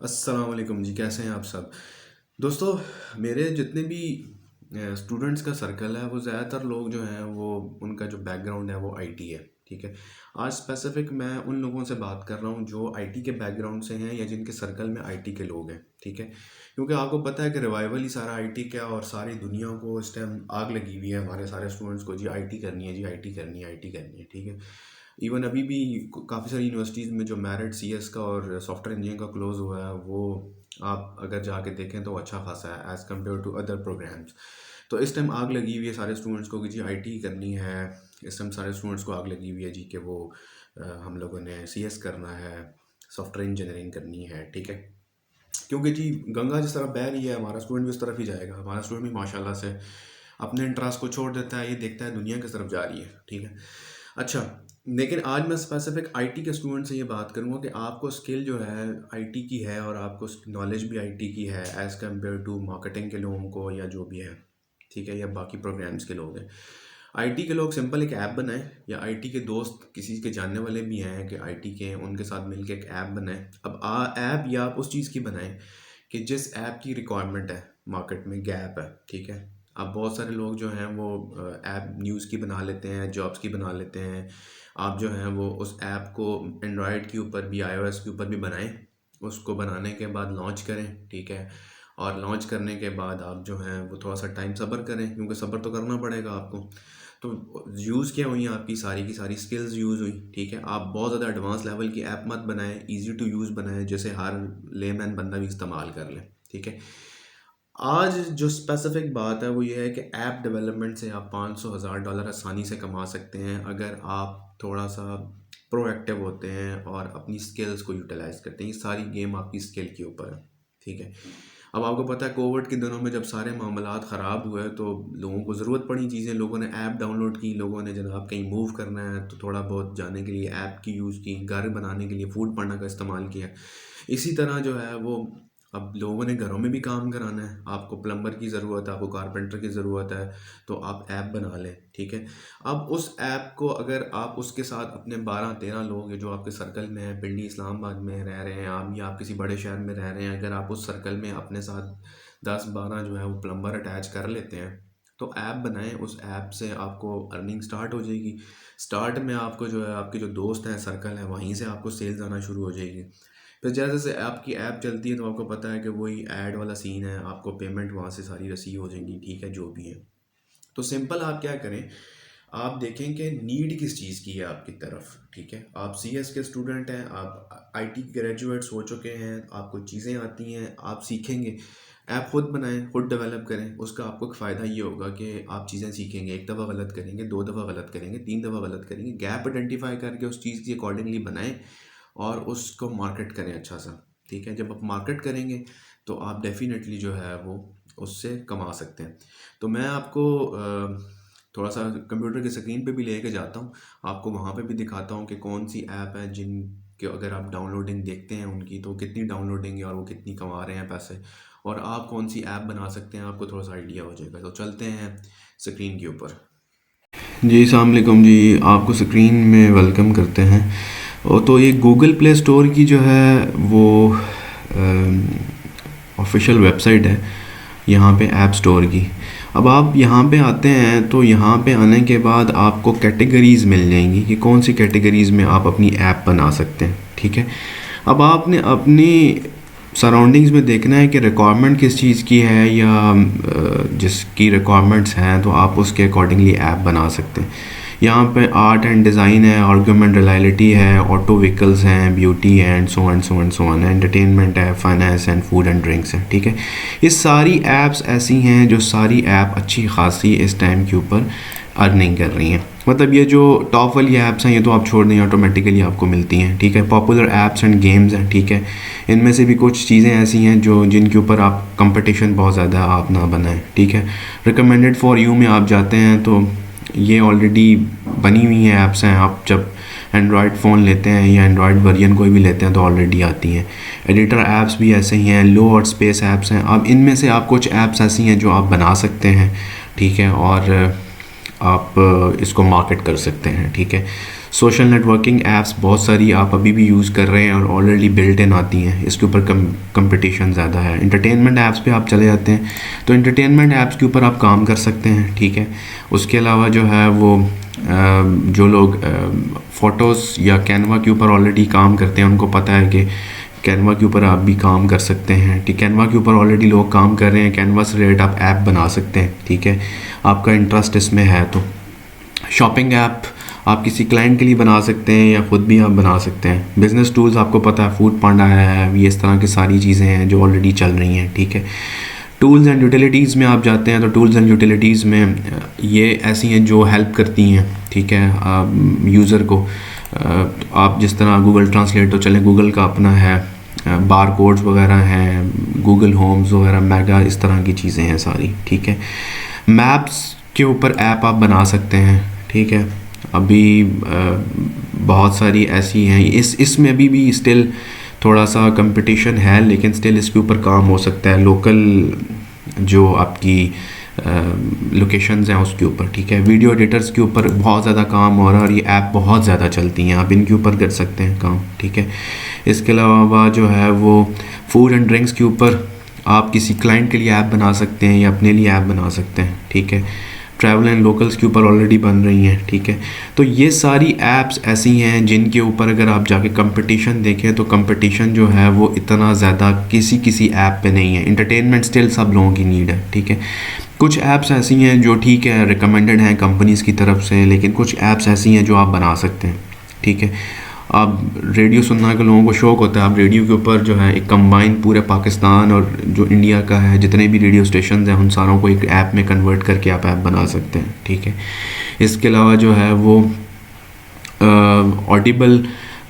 अस्सलाम वालेकुम जी, कैसे हैं आप सब? दोस्तों, मेरे जितने भी स्टूडेंट्स का सर्कल है वो ज़्यादातर लोग जो हैं वो उनका जो बैकग्राउंड है वो आईटी है, ठीक है? आज स्पेसिफ़िक मैं उन लोगों से बात कर रहा हूँ जो आईटी के बैकग्राउंड से हैं या जिनके सर्कल में आईटी के लोग हैं, ठीक है? क्योंकि आपको पता है कि रिवाइवल ही सारा आईटी का और सारी दुनिया को इस टाइम आग लगी हुई है हमारे सारे स्टूडेंट्स को जी आईटी करनी है, जी आईटी करनी है, आईटी करनी है, ठीक है? इवन अभी भी काफ़ी सारी यूनिवर्सिटीज़ में जो मेरिट सीएस का और सॉफ्टवेयर इंजीनियरिंग का क्लोज हुआ है वो आप अगर जाके देखें तो अच्छा खासा है as compare to other programs. तो इस टाइम आग लगी हुई है सारे स्टूडेंट्स को कि जी आईटी करनी है। इस टाइम सारे स्टूडेंट्स को आग लगी हुई है जी कि वो हम लोगों ने सीएस करना है, सॉफ्टवेयर इंजीनियरिंग करनी है, ठीक है? क्योंकि जी गंगा जिस तरफ बह रही है हमारा स्टूडेंट भी उस तरफ ही जाएगा। हमारा स्टूडेंट भी माशाल्लाह से अपने इंटरेस्ट को छोड़ देता है, ये देखता है दुनिया किस तरफ जा रही है, ठीक है? अच्छा, लेकिन आज मैं स्पेसिफिक आईटी के स्टूडेंट से ये बात करूँगा कि आपको स्किल जो है आईटी की है और आपको नॉलेज भी आईटी की है एज़ कम्पेयर टू मार्केटिंग के लोगों को या जो भी है, ठीक है? या बाकी प्रोग्राम्स के लोग हैं। आईटी के लोग सिंपल एक ऐप बनाएं या आईटी के दोस्त किसी के जानने वाले भी हैं कि आईटी के हैं, उनके साथ मिलके एक ऐप बनाएं। अब ऐप या आप उस चीज़ की बनाएं कि जिस ऐप की रिक्वायरमेंट है, मार्केट में गैप है, ठीक है? अब बहुत सारे लोग जो हैं वो ऐप न्यूज़ की बना लेते हैं, जॉब्स की बना लेते हैं। आप जो हैं वो उस ऐप को एंड्रॉयड के ऊपर भी, आईओएस के ऊपर भी बनाएं। उसको बनाने के बाद लॉन्च करें, ठीक है? और लॉन्च करने के बाद आप जो हैं वो थोड़ा सा टाइम सब्र करें, क्योंकि सब्र तो करना पड़ेगा आपको। तो यूज़ क्या हुई आपकी सारी की सारी स्किल्स यूज़ हुई, ठीक है? आप बहुत ज़्यादा एडवांस लेवल की ऐप मत बनाएं, इजी टू यूज़ बनाएं जिसे हर लेमैन बंदा भी इस्तेमाल कर ले, ठीक है? आज जो स्पेसिफिक बात है वो ये है कि ऐप डेवलपमेंट से आप 500,000 डॉलर आसानी से कमा सकते हैं अगर आप थोड़ा सा प्रोएक्टिव होते हैं और अपनी स्किल्स को यूटिलाइज करते हैं। ये सारी गेम आपकी स्किल के ऊपर है, ठीक है? अब आपको पता है कोविड के दिनों में जब सारे मामलात ख़राब हुए तो लोगों को ज़रूरत पड़ी चीज़ें, लोगों ने ऐप डाउनलोड की, लोगों ने जनाब कहीं मूव करना है तो थोड़ा बहुत जाने के लिए ऐप की यूज़ की, घर बनाने के लिए फूड पांडा का इस्तेमाल किया। इसी तरह जो है वो अब लोगों ने घरों में भी काम कराना है, आपको प्लम्बर की ज़रूरत है, आपको कारपेंटर की ज़रूरत है, तो आप ऐप बना लें, ठीक है? अब उस ऐप को अगर आप उसके साथ अपने 12-13 लोग हैं जो आपके सर्कल में हैं, पिंडी इस्लामाबाद में रह रहे हैं आप या आप किसी बड़े शहर में रह रहे हैं, अगर आप उस सर्कल में अपने साथ 10-12 जो है वो प्लम्बर अटैच कर लेते हैं, तो ऐप बनाएँ, उस ऐप से आपको अर्निंग स्टार्ट हो जाएगी। स्टार्ट में आपको जो है आपके जो दोस्त हैं, सर्कल है, वहीं से आपको सेल्स आना शुरू हो जाएगी। फिर जैसे-जैसे आपकी ऐप चलती है तो आपको पता है कि वही ऐड वाला सीन है, आपको पेमेंट वहाँ से सारी रिसीव हो जाएगी, ठीक है, जो भी है। तो सिंपल आप क्या करें, आप देखें कि नीड किस चीज़ की है आपकी तरफ, ठीक है? आप सीएस के स्टूडेंट हैं, आप आईटी ग्रेजुएट्स हो चुके हैं, आपको चीज़ें आती हैं, आप सीखेंगे। ऐप खुद बनाएँ, खुद डेवलप करें, उसका आपको एक फ़ायदा ये होगा कि आप चीज़ें सीखेंगे, 1 दफ़ा गलत करेंगे, 2 दफ़ा गलत करेंगे, 3 दफ़ा गलत करेंगे, गैप आइडेंटिफ़ाई करके उस चीज़ के अकॉर्डिंगली बनाएँ और उसको मार्केट करें अच्छा सा, ठीक है? जब आप मार्केट करेंगे तो आप डेफ़िनेटली जो है वो उससे कमा सकते हैं। तो मैं आपको थोड़ा-सा कंप्यूटर की स्क्रीन पे भी लेके जाता हूँ, आपको वहाँ पे भी दिखाता हूँ कि कौन-सी ऐप है जिनके अगर आप डाउनलोडिंग देखते हैं उनकी तो कितनी डाउनलोडिंग है और वो कितनी कमा रहे हैं पैसे और आप कौन-सी ऐप बना सकते हैं, आपको थोड़ा-सा आइडिया हो जाएगा। तो चलते हैं स्क्रीन के ऊपर। जी, अस्सलाम वालेकुम जी, आपको स्क्रीन में वेलकम करते हैं। तो ये गूगल प्ले स्टोर की जो है वो ऑफिशियल वेबसाइट है, यहाँ पे ऐप स्टोर की। अब आप यहाँ पे आते हैं तो यहाँ पे आने के बाद आपको कैटेगरीज़ मिल जाएंगी कि कौन सी कैटेगरीज़ में आप अपनी ऐप बना सकते हैं, ठीक है? अब आपने अपनी सराउंडिंग्स में देखना है कि रिक्वायरमेंट किस चीज़ की है या जिसकी रिक्वायरमेंट्स हैं तो आप उसके अकॉर्डिंगली ऐप बना सकते हैं। यहाँ पे आर्ट एंड डिज़ाइन है, आर्गुमेंट रिलायबिलिटी है, ऑटो व्हीकल्स हैं, ब्यूटी है and so and so and so on, entertainment है, finance and food and drinks है, ठीक है? ये सारी ऐप्स ऐसी हैं जो सारी ऐप अच्छी खासी इस टाइम के ऊपर अर्निंग कर रही हैं। मतलब ये जो टॉप वाली ऐप्स हैं ये तो आप छोड़ दें, ऑटोमेटिकली आपको मिलती हैं, ठीक है? पॉपुलर ऐप्स एंड गेम्स हैं, ठीक है? इनमें से भी कुछ चीज़ें ऐसी हैं जो जिनके ऊपर आप कंपटीशन बहुत ज़्यादा आप ना बनाएं, ठीक है? रिकमेंडेड फॉर यू में आप जाते हैं तो ये ऑलरेडी बनी हुई हैं ऐप्स हैं, आप जब एंड्रॉयड फ़ोन लेते हैं या एंड्रॉयड वर्जन कोई भी लेते हैं तो ऑलरेडी आती हैं। एडिटर ऐप्स भी ऐसे ही हैं, लो और स्पेस ऐप्स हैं। अब इनमें से आप कुछ ऐप्स ऐसी हैं जो आप बना सकते हैं, ठीक है? और आप इसको मार्केट कर सकते हैं, ठीक है? सोशल नेटवर्किंग ऐप्स बहुत सारी आप अभी भी यूज़ कर रहे हैं और ऑलरेडी बिल्ट इन आती हैं, इसके ऊपर कंपटीशन ज़्यादा है। इंटरटेनमेंट ऐप्स पे आप चले जाते हैं तो इंटरटेनमेंट ऐप्स के ऊपर आप काम कर सकते हैं, ठीक है। उसके अलावा जो है वो जो लोग फ़ोटोज़ या कैनवा के ऊपर ऑलरेडी काम करते हैं उनको पता है कि कैनवा के ऊपर आप भी काम कर सकते हैं, ठीक। कैनवा के ऊपर ऑलरेडी लोग काम कर रहे हैं, कैनवा से रिलेटेड आप ऐप बना सकते हैं, ठीक है, आपका इंटरेस्ट इसमें है तो। शॉपिंग ऐप आप किसी क्लाइंट के लिए बना सकते हैं या ख़ुद भी आप बना सकते हैं। बिज़नेस टूल्स आपको पता है, फूड पांडा है, ये इस तरह की सारी चीज़ें हैं जो ऑलरेडी चल रही हैं, ठीक है। टूल्स एंड यूटिलिटीज़ में आप जाते हैं तो टूल्स एंड यूटिलिटीज़ में ये ऐसी हैं जो हेल्प करती हैं, ठीक है, यूज़र को। आप जिस तरह गूगल ट्रांसलेट तो चलें, गूगल का अपना है, बार कोड्स वगैरह हैं, गूगल होम्स वगैरह, मेगा, इस तरह की चीज़ें हैं सारी, ठीक है। मैप्स के ऊपर ऐप आप बना सकते हैं, ठीक है। अभी बहुत सारी ऐसी हैं, इसमें अभी भी स्टिल थोड़ा सा कंपटीशन है, लेकिन स्टिल इसके ऊपर काम हो सकता है। लोकल जो आपकी लोकेशंस हैं उसके ऊपर, ठीक है। वीडियो एडिटर्स के ऊपर बहुत ज़्यादा काम हो रहा है और ये ऐप बहुत ज़्यादा चलती हैं, आप इनके ऊपर कर सकते हैं काम, ठीक है। इसके अलावा जो है वो फूड एंड ड्रिंक्स के ऊपर आप किसी क्लाइंट के लिए ऐप बना सकते हैं या अपने लिए ऐप बना सकते हैं, ठीक है। ट्रैवल एंड लोकल्स के ऊपर ऑलरेडी बन रही हैं, ठीक है। तो ये सारी ऐप्स ऐसी हैं जिनके ऊपर अगर आप जाके कंपटीशन देखें तो कंपटीशन जो है वो इतना ज़्यादा किसी ऐप पे नहीं है। इंटरटेनमेंट स्टिल सब लोगों की नीड है, ठीक है। कुछ ऐप्स ऐसी हैं जो ठीक है रिकमेंडेड हैं कंपनीज़ की तरफ से, लेकिन कुछ ऐप्स ऐसी हैं जो आप बना सकते हैं, ठीक है। आप रेडियो सुनना के लोगों को शौक़ होता है, आप रेडियो के ऊपर जो है एक कंबाइन पूरे पाकिस्तान और जो इंडिया का है जितने भी रेडियो स्टेशन हैं उन सारों को एक ऐप में कन्वर्ट करके आप ऐप बना सकते हैं, ठीक है। इसके अलावा जो है वो ऑडिबल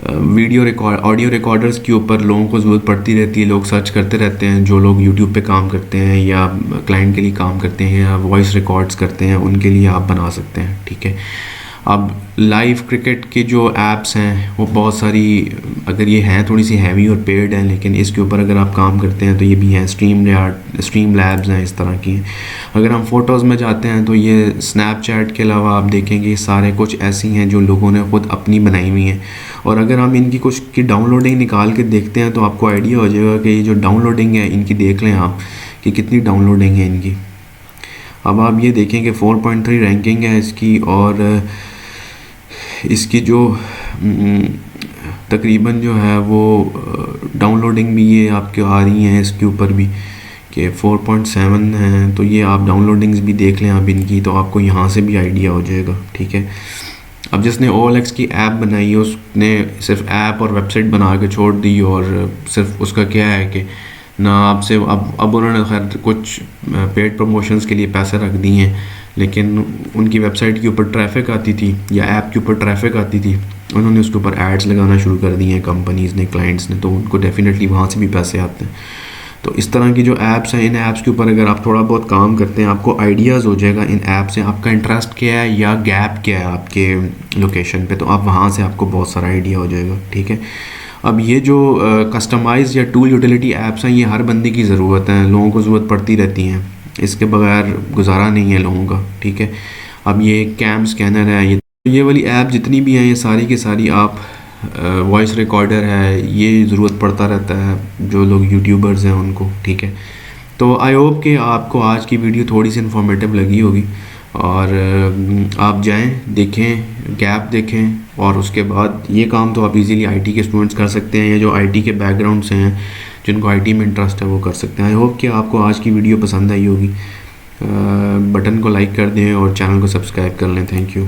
ऑडियो रिकॉर्डर्स के ऊपर लोगों को ज़रूरत पड़ती रहती है, लोग सर्च करते रहते हैं, जो लोग यूट्यूब पे काम करते हैं या क्लाइंट के लिए काम करते हैं या वॉइस रिकॉर्ड्स करते हैं, उनके लिए आप बना सकते हैं, ठीक है। अब लाइव क्रिकेट के जो ऐप्स हैं वो बहुत सारी, अगर ये हैं थोड़ी सी हैवी और पेड हैं, लेकिन इसके ऊपर अगर आप काम करते हैं तो ये भी हैं, स्ट्रीम लैब्स हैं, इस तरह की हैं। अगर हम फ़ोटोज़ में जाते हैं तो ये स्नैपचैट के अलावा आप देखेंगे सारे कुछ ऐसी हैं जो लोगों ने ख़ुद अपनी बनाई हुई हैं, और अगर हम इनकी कुछ की डाउनलोडिंग निकाल के देखते हैं तो आपको आइडिया हो जाएगा कि ये जो डाउनलोडिंग है इनकी देख लें आप कि कितनी डाउनलोडिंग है इनकी। अब आप ये देखें कि 4.3 रैंकिंग है इसकी, और इसकी जो तकरीबन जो है वो डाउनलोडिंग भी ये आपके आ रही हैं इसके ऊपर भी कि 4.7 हैं, तो ये आप डाउनलोडिंग्स भी देख लें आप इनकी, तो आपको यहाँ से भी आइडिया हो जाएगा, ठीक है। अब जिसने OLX की ऐप बनाई है उसने सिर्फ ऐप और वेबसाइट बना के छोड़ दी, और सिर्फ उसका क्या है कि ना आपसे अब उन्होंने खैर कुछ पेड प्रमोशंस के लिए पैसे रख दिए हैं, लेकिन उनकी वेबसाइट के ऊपर ट्रैफिक आती थी या ऐप के ऊपर ट्रैफिक आती थी, उन्होंने उसके ऊपर एड्स लगाना शुरू कर दिए हैं कंपनीज़ ने, क्लाइंट्स ने, तो उनको डेफिनेटली वहाँ से भी पैसे आते हैं। तो इस तरह की जो ऐप्स हैं, इन ऐप्स के ऊपर अगर आप थोड़ा बहुत काम करते हैं आपको आइडियाज़ हो जाएगा इन ऐप से आपका इंटरेस्ट क्या है या गैप क्या है आपके लोकेशन पे, तो आप वहाँ से आपको बहुत सारा आइडिया हो जाएगा, ठीक है। अब ये जो कस्टमाइज़ या टूल यूटिलिटी ऐप्स हैं ये हर बंदे की ज़रूरत है, लोगों को ज़रूरत पड़ती रहती हैं, इसके बगैर गुजारा नहीं है लोगों का, ठीक है। अब ये कैम स्कैनर है, ये वाली ऐप जितनी भी हैं ये सारी की सारी आप वॉइस रिकॉर्डर है, ये ज़रूरत पड़ता रहता है जो लोग यूट्यूबर्स हैं उनको, ठीक है। तो आई होप कि आपको आज की वीडियो थोड़ी सी इन्फॉर्मेटिव लगी होगी, और आप जाएं देखें, गैप देखें, और उसके बाद ये काम तो आप इजीली आईटी के स्टूडेंट्स कर सकते हैं या जो आईटी के बैकग्राउंड से हैं जिनको आईटी में इंटरेस्ट है वो कर सकते हैं। आई होप कि आपको आज की वीडियो पसंद आई होगी। बटन को लाइक कर दें और चैनल को सब्सक्राइब कर लें। Thank you.